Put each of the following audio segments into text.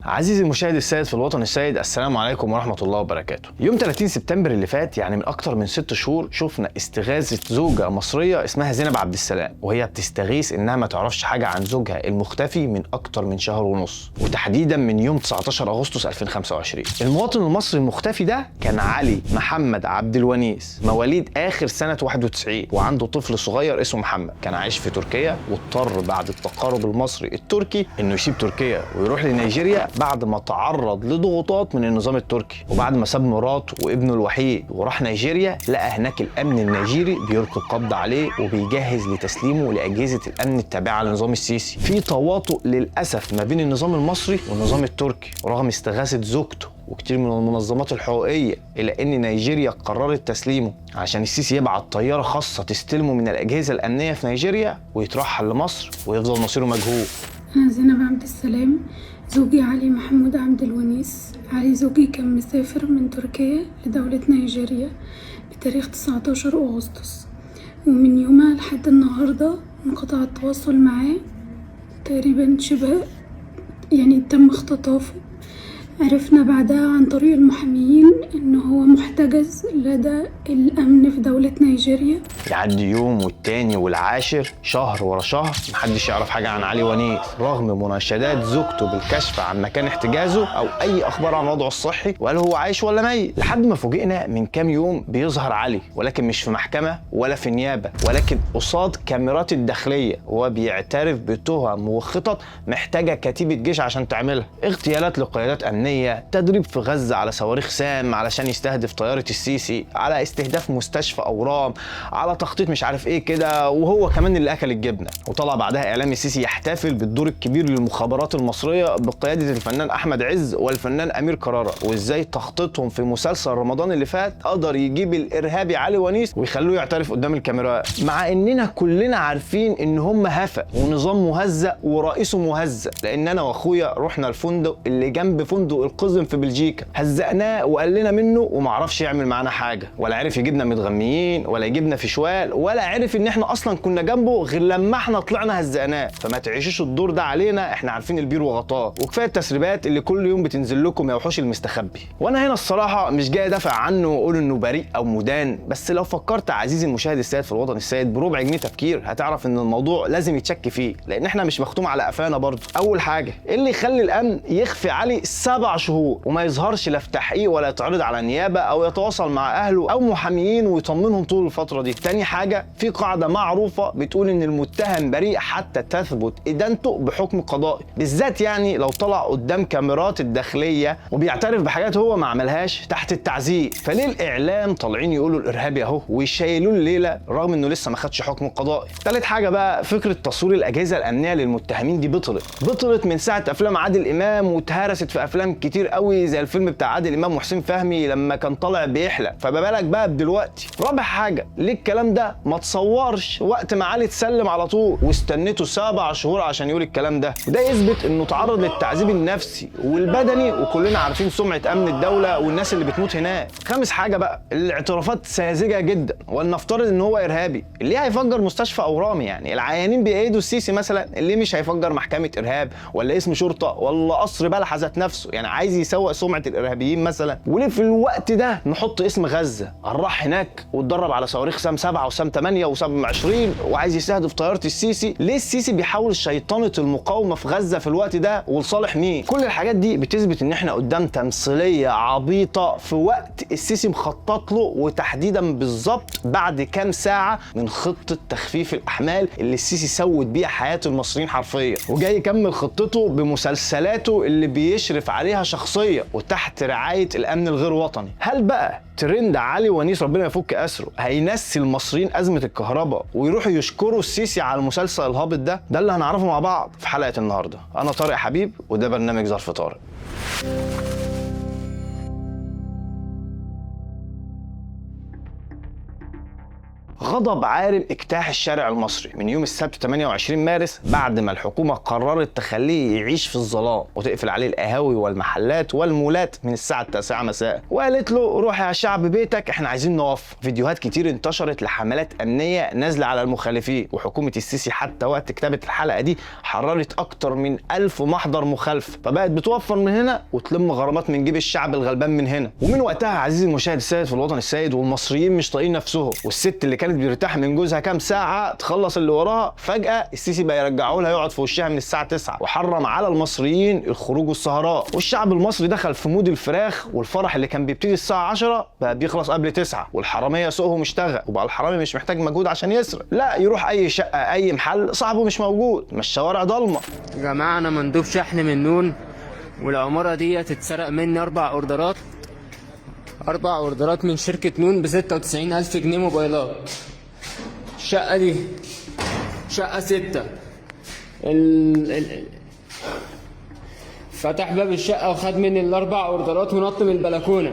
عزيزي المشاهد السيد في الوطن السيد، السلام عليكم ورحمة الله وبركاته. يوم 30 سبتمبر اللي فات، يعني من أكتر من 6 شهور، شفنا استغاثة زوجة مصرية اسمها زينب عبد السلام، وهي بتستغيث إنها ما تعرفش حاجة عن زوجها المختفي من أكتر من شهر ونص، وتحديدا من يوم 19 أغسطس 2025. المواطن المصري المختفي ده كان علي محمد عبد الونيس، مواليد آخر سنة 91، وعنده طفل صغير اسمه محمد. كان عايش في تركيا، واضطر بعد التقارب المصري التركي إنه يسيب تركيا ويروح لنيجيريا بعد ما تعرض لضغوطات من النظام التركي. وبعد ما ساب مراته وابنه الوحيد وراح نيجيريا، لقى هناك الامن النيجيري بيلقي القبض عليه وبيجهز لتسليمه لاجهزه الامن التابعه لنظام السيسي. في تواطؤ للاسف ما بين النظام المصري والنظام التركي، ورغم استغاثه زوجته وكتير من المنظمات الحقوقيه الى ان نيجيريا قررت تسليمه عشان السيسي يبعت طياره خاصه تستلمه من الاجهزه الامنيه في نيجيريا ويترحل لمصر ويفضل مصيره مجهول. أنا زينب عبد السلام، زوجي علي محمود عبد الونيس. علي زوجي كان مسافر من تركيا لدولة نيجيريا بتاريخ 19 أغسطس، ومن يومها لحد النهاردة انقطع التواصل معاه تقريبا، شبه تم اختطافه. عرفنا بعدها عن طريق المحاميين إن هو محتجز لدى الأمن في دولة نيجيريا. يعدي يوم والتاني والعاشر، شهر ورا شهر، محدش يعرف حاجة عن علي ونيس، رغم مناشدات زوجته بالكشف عن مكان احتجازه أو أي أخبار عن وضعه الصحي وهل هو عايش ولا ميت. لحد ما فوجئنا من كام يوم بيظهر علي، ولكن مش في محكمة ولا في نيابة، ولكن قصاد كاميرات الداخلية، وهو بيعترف بتهم وخطط محتاجة كتيبة جيش عشان تعملها: اغتيالات لقيادات أمنية، تدريب في غزة على صواريخ سام علشان يستهدف طيارة السيسي، على استهداف مستشفى أورام، على تخطيط مش عارف ايه كده، وهو كمان اللي أكل الجبنة. وطلع بعدها إعلام السيسي يحتفل بالدور الكبير للمخابرات المصرية بقيادة الفنان أحمد عز والفنان أمير كرارة، وإزاي تخطيطهم في مسلسل رمضان اللي فات قدر يجيب الإرهابي علي ونيس ويخلوه يعترف قدام الكاميرات، مع إننا كلنا عارفين إن هم هفا ونظام مهزأ ورئيسه مهزأ. لأن أنا وأخويا رحنا الفندق اللي جنب فندق القزم في بلجيكا، هزقناه وقال لنا منه، ومعرفش يعمل معانا حاجه، ولا عرف يجيبنا متغميين ولا يجيبنا في شوال، ولا عرف ان احنا اصلا كنا جنبه غير لما احنا طلعنا هزقناه. فما تعيشوش الدور ده علينا، احنا عارفين البير وغطاه، وكفايه التسريبات اللي كل يوم بتنزل لكم يا وحوش المستخبي. وانا هنا الصراحه مش جاي ادافع عنه واقول انه بريء او مدان، بس لو فكرت عزيزي المشاهد السيد في الوطن السيد بربع جنيه تفكير، هتعرف ان الموضوع لازم يتشك فيه، لان احنا مش مختوم على قفانا برضه. اول حاجه، ايه اللي يخلي الامن يخفي علي 7 شهور وما يظهرش لا في تحقيق ولا يتعرض على نيابه او يتواصل مع اهله او محاميين ويطمنهم طول الفتره دي؟ تاني حاجه، في قاعده معروفه بتقول ان المتهم بريء حتى تثبت ادانته بحكم قضائي، بالذات يعني لو طلع قدام كاميرات الداخليه وبيعترف بحاجات هو ما عملهاش تحت التعذيب. فليه الاعلام طالعين يقولوا الارهابي اهو ويشيلوه الليله رغم انه لسه ما خدش حكم قضائي؟ تالت حاجه بقى، فكره تصوير الاجهزه الامنيه للمتهمين دي بطلت من ساعه افلام عادل امام، واتهرست في افلام كتير قوي زي الفيلم بتاع عادل امام وحسين فهمي لما كان طالع بيحلق، فما بالك بقى بدلوقتي؟ رابع حاجه، ليه الكلام ده ما تصورش وقت ما علي اتسلم على طول واستنيته 7 شهور عشان يقول الكلام ده؟ ده يثبت انه تعرض للتعذيب النفسي والبدني، وكلنا عارفين سمعه امن الدوله والناس اللي بتموت هناك. خامس حاجه بقى، الاعترافات ساذجه جدا، ولنفترض ان هو ارهابي، اللي هيفجر مستشفى اورام؟ يعني العيانين بايده السيسي مثلا، اللي مش هيفجر محكمه ارهاب ولا اسم شرطه ولا قصر بلحة ذات نفسه؟ يعني عايز يسوق سمعه الارهابيين مثلا؟ وليه في الوقت ده نحط اسم غزه؟ راح هناك واتدرب على صواريخ سام 7 وسام 8 وسام 20 وعايز يستهدف طياره السيسي. ليه السيسي بيحاول شيطنه المقاومه في غزه في الوقت ده ولصالح مين؟ كل الحاجات دي بتثبت ان احنا قدام تمثيليه عبيطه في وقت السيسي مخطط له، وتحديدا بالظبط بعد كام ساعه من خطه تخفيف الاحمال اللي السيسي سود بيها حياه المصريين حرفيا، وجاي يكمل خطته بمسلسلاته اللي بيشرف عليها شخصيه وتحت رعايه الامن الغير وطني. هل بقى ترند علي ونيس ربنا يفك اسره هينسي المصريين ازمه الكهرباء ويروحوا يشكروا السيسي على المسلسل الهابط ده؟ ده اللي هنعرفه مع بعض في حلقه النهارده. انا طارق حبيب، وده برنامج ظرف طارق. غضب عارم اجتاح الشارع المصري من يوم السبت 28 مارس بعد ما الحكومة قررت تخليه يعيش في الظلام وتقفل عليه القهاوي والمحلات والمولات من الساعة 9 مساء، وقالت له روح يا شعب بيتك احنا عايزين نوقف. فيديوهات كتير انتشرت لحملات أمنية نازلة على المخالفين، وحكومة السيسي حتى وقت كتابة الحلقة دي حررت أكتر من 1000 محضر مخالفة، فبقت بتوفر من هنا وتلم غرامات من جيب الشعب الغلبان من هنا. ومن وقتها عزيزي المشاهد السيد في الوطن السيد والمصريين مش طايقين نفسهم، والست اللي كانت بترتاح من جوزها كام ساعة تخلص اللي وراها فجأة السيسي بقى يرجعوا لها يقعد في وشها من الساعة 9، وحرم على المصريين الخروج والسهرات، والشعب المصري دخل في مود الفراخ، والفرح اللي كان بيبتدي الساعة 10 بقى بيخلص قبل 9، والحرامية سوقهم اشتغل، وبقى الحرامي مش محتاج مجهود عشان يسرق، لا يروح أي شقة أي محل صاحبه مش موجود، ما الشوارع ضلمة. يا جماعة أنا مندوب شحن من نون، والعمارة دي تتسرق مني 4 أوردرات من شركة نون ب96,000 جنيه موبايلات. الشقة دي شقة 6. فتح باب الشقة وخد مني ال4 أوردرات ونط من البلكونة،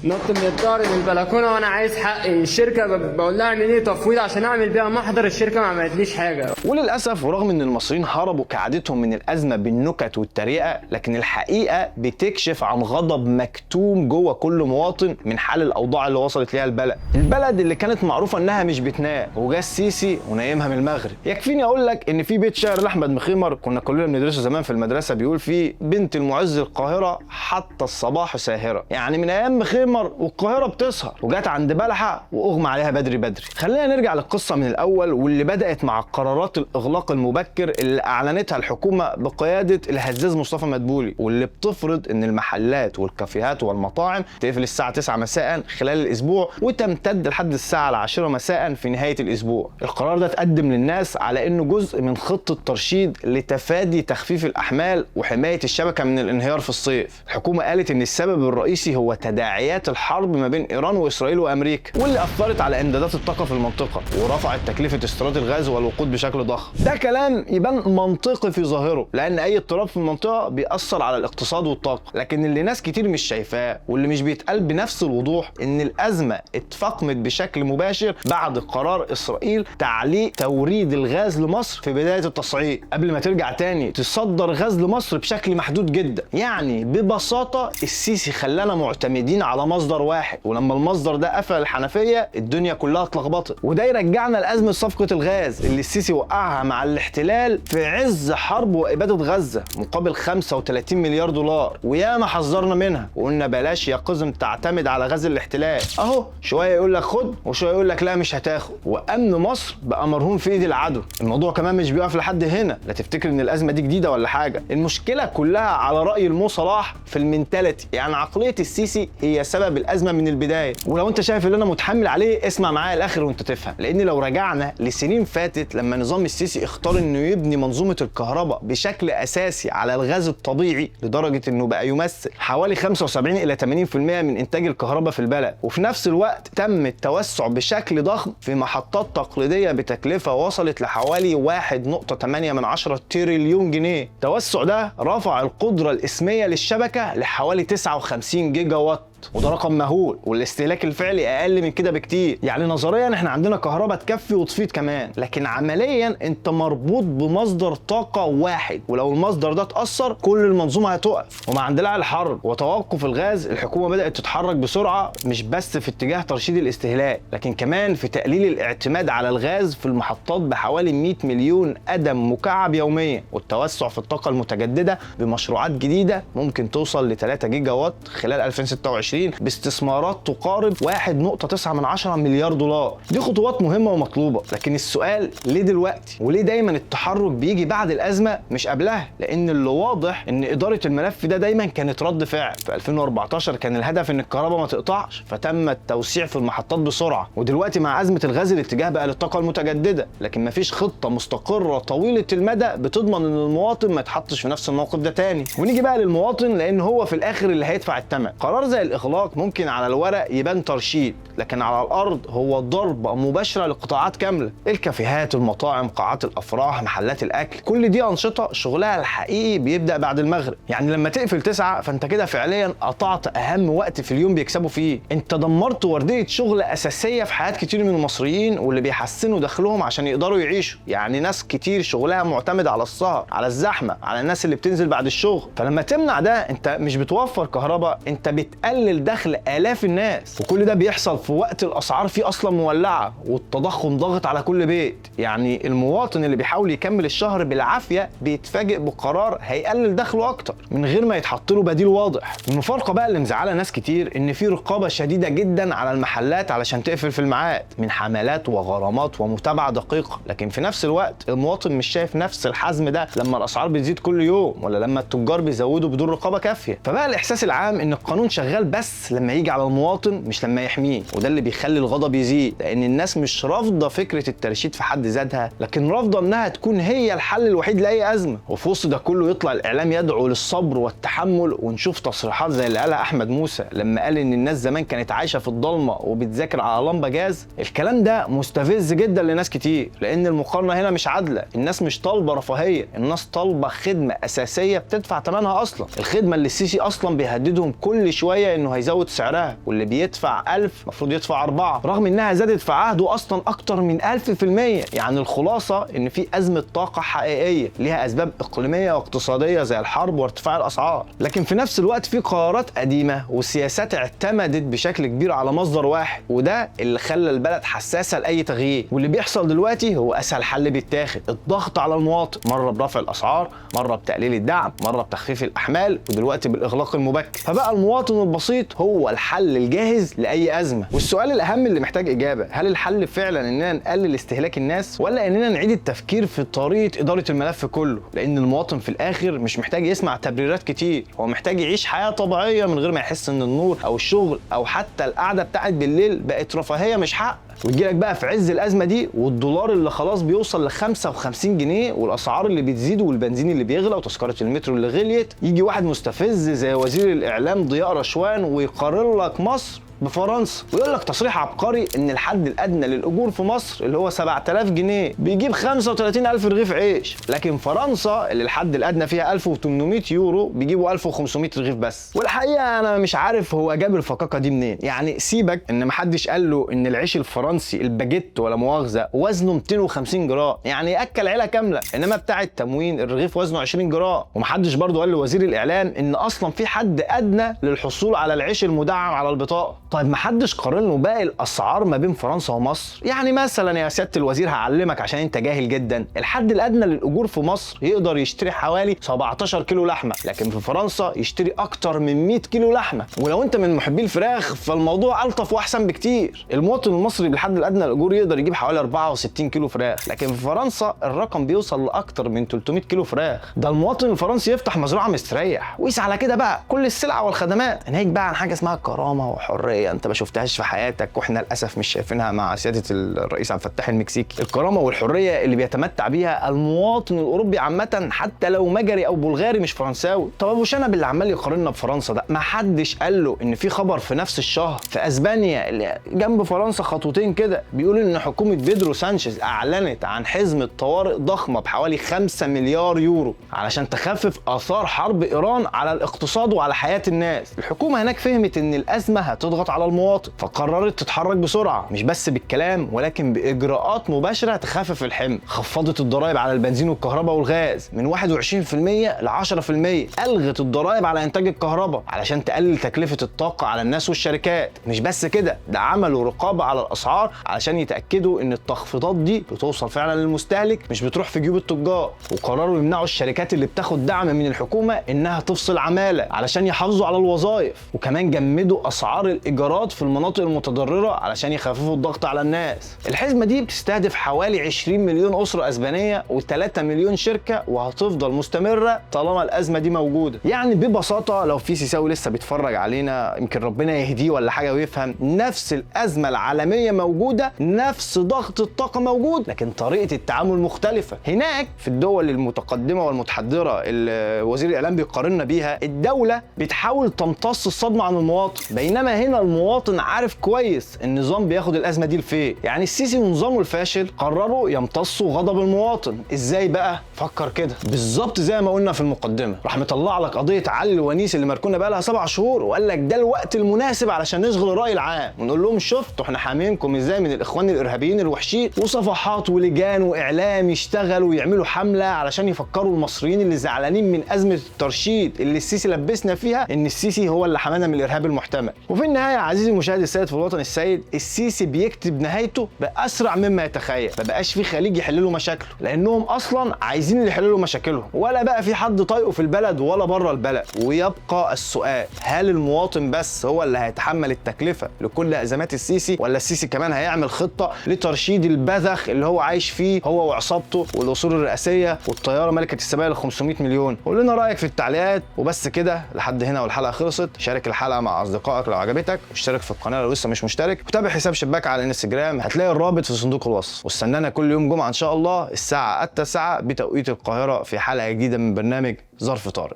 نط من الدار من البلكونه، وانا عايز حقي. الشركه بقول لها اعمل ايه تفويض عشان اعمل بيها محضر، الشركه ما عملتليش حاجه. وللاسف ورغم ان المصريين هربوا كعادتهم من الازمه بالنكت والتريقه، لكن الحقيقه بتكشف عن غضب مكتوم جوه كل مواطن من حال الاوضاع اللي وصلت ليها البلد اللي كانت معروفه انها مش بتنام، وجا السيسي ونايمها من المغرب. يكفيني اقول لك ان في بيت شعر لاحمد مخيمر كنا كلنا بندرسه زمان في المدرسه بيقول فيه بنت المعز القاهره حتى الصباح ساهره، يعني من ايام مخيمر والقاهره بتسهر، وجات عند بلحه واغمى عليها بدري. خلينا نرجع للقصه من الاول، واللي بدات مع قرارات الاغلاق المبكر اللي اعلنتها الحكومه بقياده الهزاز مصطفى مدبولي، واللي بتفرض ان المحلات والكافيهات والمطاعم تقفل الساعه 9 مساء خلال الاسبوع وتمتد لحد الساعه 10 مساء في نهايه الاسبوع. القرار ده اتقدم للناس على انه جزء من خطه ترشيد لتفادي تخفيف الاحمال وحمايه الشبكه من الانهيار في الصيف. الحكومه قالت ان السبب الرئيسي هو تداعيات الحرب ما بين ايران واسرائيل وامريكا، واللي اثرت على امدادات الطاقه في المنطقه ورفعت تكلفه استيراد الغاز والوقود بشكل ضخم. ده كلام يبان منطقي في ظاهره، لان اي اضطراب في المنطقه بيأثر على الاقتصاد والطاقه، لكن اللي ناس كتير مش شايفاه واللي مش بيتقال بنفس الوضوح ان الازمه اتفاقمت بشكل مباشر بعد قرار اسرائيل تعليق توريد الغاز لمصر في بدايه التصعيد، قبل ما ترجع تاني تصدر غاز لمصر بشكل محدود جدا. يعني ببساطه السيسي خلانا معتمدين على مصدر واحد، ولما المصدر ده قفل الحنفيه الدنيا كلها اتلخبطت. وده يرجعنا لازمه صفقه الغاز اللي السيسي وقعها مع الاحتلال في عز حرب واباده غزه مقابل 35 مليار دولار، وياما حذرنا منها وقلنا بلاش يا قزم تعتمد على غاز الاحتلال. اهو شويه يقول لك خد وشويه يقول لك لا مش هتاخد، وامن مصر بقى مرهون في ايد العدو. الموضوع كمان مش بيقف لحد هنا، لا تفتكر ان الازمه دي جديده ولا حاجه، المشكله كلها على راي المو صلاح في المنتاليتي، يعني عقليه السيسي هي سبب الازمه من البدايه. ولو انت شايف اللي انا متحمل عليه اسمع معايا الاخر وانت تفهم، لان لو رجعنا لسنين فاتت لما نظام السيسي اختار انه يبني منظومه الكهرباء بشكل اساسي على الغاز الطبيعي لدرجه انه بقى يمثل حوالي 75 الى 80% من انتاج الكهرباء في البلد، وفي نفس الوقت تم التوسع بشكل ضخم في محطات تقليديه بتكلفه وصلت لحوالي 1.8 تريليون جنيه. التوسع ده رفع القدره الاسميه للشبكه لحوالي 59 جيجا وات، وده رقم مهول، والاستهلاك الفعلي اقل من كده بكتير. يعني نظريا احنا عندنا كهرباء تكفي وتفيض كمان، لكن عمليا انت مربوط بمصدر طاقه واحد، ولو المصدر ده اتاثر كل المنظومه هتقف. ومع اندلاع الحرب وتوقف الغاز الحكومه بدات تتحرك بسرعه، مش بس في اتجاه ترشيد الاستهلاك لكن كمان في تقليل الاعتماد على الغاز في المحطات بحوالي 100 مليون قدم مكعب يوميا، والتوسع في الطاقه المتجدده بمشروعات جديده ممكن توصل ل 3 جيجا وات خلال 2026 باستثمارات تقارب 1.9 مليار دولار. دي خطوات مهمة ومطلوبة، لكن السؤال ليه دلوقتي؟ وليه دايما التحرك بيجي بعد الأزمة مش قبلها؟ لأن اللي واضح إن إدارة الملف ده دايما كانت رد فعل. في 2014 كان الهدف إن الكهرباء ما تقطعش، فتم التوسيع في المحطات بسرعة، ودلوقتي مع أزمة الغاز الاتجاه بقى للطاقة المتجددة، لكن مفيش خطة مستقرة طويلة المدى بتضمن إن المواطن ما يتحطش في نفس الموقف ده تاني. ونيجي بقى للمواطن لأن هو في الآخر اللي هيدفع الثمن. قرار زي الاغلاق ممكن على الورق يبان ترشيد، لكن على الارض هو ضربه مباشره لقطاعات كامله. الكافيهات، المطاعم، قاعات الافراح، محلات الاكل، كل دي انشطه شغلها الحقيقي بيبدا بعد المغرب. يعني لما تقفل 9 فانت كده فعليا قطعت اهم وقت في اليوم بيكسبوا فيه. انت دمرت ورديه شغل اساسيه في حياه كتير من المصريين واللي بيحسنوا دخلهم عشان يقدروا يعيشوا. يعني ناس كتير شغلها معتمد على السهر، على الزحمه، على الناس اللي بتنزل بعد الشغل. فلما تمنع ده انت مش بتوفر كهرباء، انت بتقلل دخل الاف الناس. وكل ده بيحصل في وقت الاسعار فيه اصلا مولعه والتضخم ضاغط على كل بيت. يعني المواطن اللي بيحاول يكمل الشهر بالعافيه بيتفاجئ بقرار هيقلل دخله اكتر من غير ما يتحط له بديل واضح. المفارقه بقى اللي مزعله ناس كتير ان في رقابه شديده جدا على المحلات علشان تقفل في الميعاد، من حملات وغرامات ومتابعه دقيقه. لكن في نفس الوقت المواطن مش شايف نفس الحزم ده لما الاسعار بتزيد كل يوم، ولا لما التجار بيزودوا بدون رقابه كافيه. فبقى الاحساس العام ان القانون شغال بس لما يجي على المواطن مش لما يحميه، وده اللي بيخلي الغضب يزيد. لان الناس مش رافضه فكره الترشيد في حد ذاتها، لكن رافضه انها تكون هي الحل الوحيد لاي ازمه. وفي وسط ده كله يطلع الاعلام يدعو للصبر والتحمل، ونشوف تصريحات زي اللي قالها احمد موسى لما قال ان الناس زمان كانت عايشه في الضلمه وبتذاكر على لمبه جاز. الكلام ده مستفز جدا لناس كتير، لان المقارنه هنا مش عادله. الناس مش طالبه رفاهيه، الناس طالبه خدمه اساسيه بتدفع ثمنها اصلا. الخدمه اللي السيسي اصلا بيهددهم كل شويه انه هيزود سعرها، واللي بيدفع 1000 المفروض يدفع 4، رغم انها زادت في عهده اصلا اكتر من 1000%. يعني الخلاصه ان في ازمه طاقه حقيقيه ليها اسباب اقليميه واقتصاديه زي الحرب وارتفاع الاسعار، لكن في نفس الوقت في قرارات قديمه وسياسات اعتمدت بشكل كبير على مصدر واحد، وده اللي خلى البلد حساسه لاي تغيير. واللي بيحصل دلوقتي هو اسهل حل بيتاخد، الضغط على المواطن، مره برفع الاسعار، مره بتقليل الدعم، مره بتخفيف الاحمال، ودلوقتي بالاغلاق المبكر. فبقى المواطن البسيط هو الحل الجاهز لاي ازمه. والسؤال الاهم اللي محتاج اجابه، هل الحل فعلا اننا نقلل استهلاك الناس، ولا اننا نعيد التفكير في طريقه اداره الملف كله؟ لان المواطن في الاخر مش محتاج يسمع تبريرات كتير، هو محتاج يعيش حياه طبيعيه من غير ما يحس ان النور او الشغل او حتى القعده بتاعت بالليل بقت رفاهيه مش حق. ويجيلك بقى في عز الازمه دي والدولار اللي خلاص بيوصل ل 55 جنيه والاسعار اللي بتزيد والبنزين اللي بيغلى وتذكره المترو اللي غليت، يجي واحد مستفز زي وزير الاعلام ضياء رشوان ويقارن لك مصر بفرنسا، ويقول لك تصريح عبقري ان الحد الادنى للاجور في مصر اللي هو 7000 جنيه بيجيب 35000 رغيف عيش، لكن فرنسا اللي الحد الادنى فيها 1800 يورو بيجيبوا 1500 رغيف بس. والحقيقه انا مش عارف هو جاب الفقاقه دي منين. يعني سيبك ان محدش قال له ان العيش الفرنسي الباجيت ولا مؤاخذه وزنه 250 جرام، يعني ياكل عيله كامله، انما بتاع التموين الرغيف وزنه 20 جرام. ومحدش برضه قال لوزير الاعلام ان اصلا في حد ادنى للحصول على العيش المدعم على البطاقه. طيب محدش قارن له باقي الاسعار ما بين فرنسا ومصر. يعني مثلا يا سياده الوزير هعلمك عشان انت جاهل جدا، الحد الادنى للاجور في مصر يقدر يشتري حوالي 17 كيلو لحمه، لكن في فرنسا يشتري اكتر من 100 كيلو لحمه. ولو انت من محبي الفراخ فالموضوع الطف واحسن بكتير. المواطن المصري بالحد الادنى للاجور يقدر يجيب حوالي 64 كيلو فراخ، لكن في فرنسا الرقم بيوصل لاكتر من 300 كيلو فراخ. ده المواطن الفرنسي يفتح مزرعه مستريح ويس على كده بقى كل السلع والخدمات. ناهيك بقى عن حاجه اسمها كرامه وحريه انت ما شفتهاش في حياتك، واحنا للاسف مش شايفينها مع سياده الرئيس عبد الفتاح المكسيكي. الكرامه والحريه اللي بيتمتع بيها المواطن الاوروبي عامه حتى لو مجري او بلغاري مش فرنساوي. طب ابو شنب اللي عمال يقارننا بفرنسا ده ما حدش قال له ان في خبر في نفس الشهر في اسبانيا اللي جنب فرنسا خطوتين كده بيقول ان حكومه بيدرو سانشيز اعلنت عن حزمه طوارئ ضخمه بحوالي 5 مليار يورو علشان تخفف اثار حرب ايران على الاقتصاد وعلى حياه الناس. الحكومه هناك فهمت ان الازمه هتضغط على المواطن فقررت تتحرك بسرعه، مش بس بالكلام ولكن باجراءات مباشره تخفف الحمل. خفضت الضرائب على البنزين والكهرباء والغاز من 21% ل 10%، الغت الضرائب على انتاج الكهرباء علشان تقلل تكلفه الطاقه على الناس والشركات. مش بس كده، ده عملوا رقابه على الاسعار علشان يتاكدوا ان التخفيضات دي بتوصل فعلا للمستهلك مش بتروح في جيوب التجار. وقرروا يمنعوا الشركات اللي بتاخد دعم من الحكومه انها تفصل عماله علشان يحافظوا على الوظائف. وكمان جمدوا اسعار الايجار انفجارات في المناطق المتضرره علشان يخففوا الضغط على الناس. الحزمه دي بتستهدف حوالي 20 مليون اسره اسبانيه و3 مليون شركه، وهتفضل مستمره طالما الازمه دي موجوده. يعني ببساطه لو في سيساوي لسه بيتفرج علينا يمكن ربنا يهديه ولا حاجه ويفهم، نفس الازمه العالميه موجوده، نفس ضغط الطاقه موجود، لكن طريقه التعامل مختلفه. هناك في الدول المتقدمه والمتحضره اللي وزير الاعلام بيقارننا بيها، الدوله بتحاول تمتص الصدمه عن المواطن، بينما هنا المواطن عارف كويس النظام بياخد الازمه دي لفين. يعني السيسي ونظامه الفاشل قرروا يمتصوا غضب المواطن. ازاي بقى؟ فكر كده بالظبط زي ما قلنا في المقدمه، راح مطلع لك قضيه علي الونيس اللي مركونه بقى لها 7 شهور، وقال لك ده الوقت المناسب علشان نشغل الراي العام ونقول لهم شفتوا احنا حامينكم ازاي من الاخوان الارهابيين الوحشين، وصفحات ولجان واعلام يشتغلوا ويعملوا حمله علشان يفكروا المصريين اللي زعلانين من ازمه الترشيد اللي السيسي لبسنا فيها ان السيسي هو اللي حمانا من الارهاب المحتمل. وفي النهايه عزيزي المشاهد السيد في الوطن السيد، السيسي بيكتب نهايته باسرع مما يتخيل. ما بقاش في خليج يحل له مشاكله، لانهم اصلا عايزين اللي يحلوا له مشاكلهم، ولا بقى في حد طايقه في البلد ولا بره البلد. ويبقى السؤال، هل المواطن بس هو اللي هيتحمل التكلفه لكل ازمات السيسي، ولا السيسي كمان هيعمل خطه لترشيد البذخ اللي هو عايش فيه هو وعصابته والاصول الرئاسيه والطياره ملكه السماء ال 500 مليون؟ قول لنا رايك في التعليقات. وبس كده لحد هنا والحلقه خلصت. شارك الحلقه مع اصدقائك لو عجبتك، واشترك في القناه لو لسه مش مشترك، وتابع حساب شباك على الانستجرام، هتلاقي الرابط في صندوق الوصف. واستنانا كل يوم جمعه ان شاء الله الساعه 9 بتوقيت القاهره في حلقه جديده من برنامج ظرف طارئ.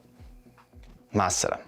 مع السلامه.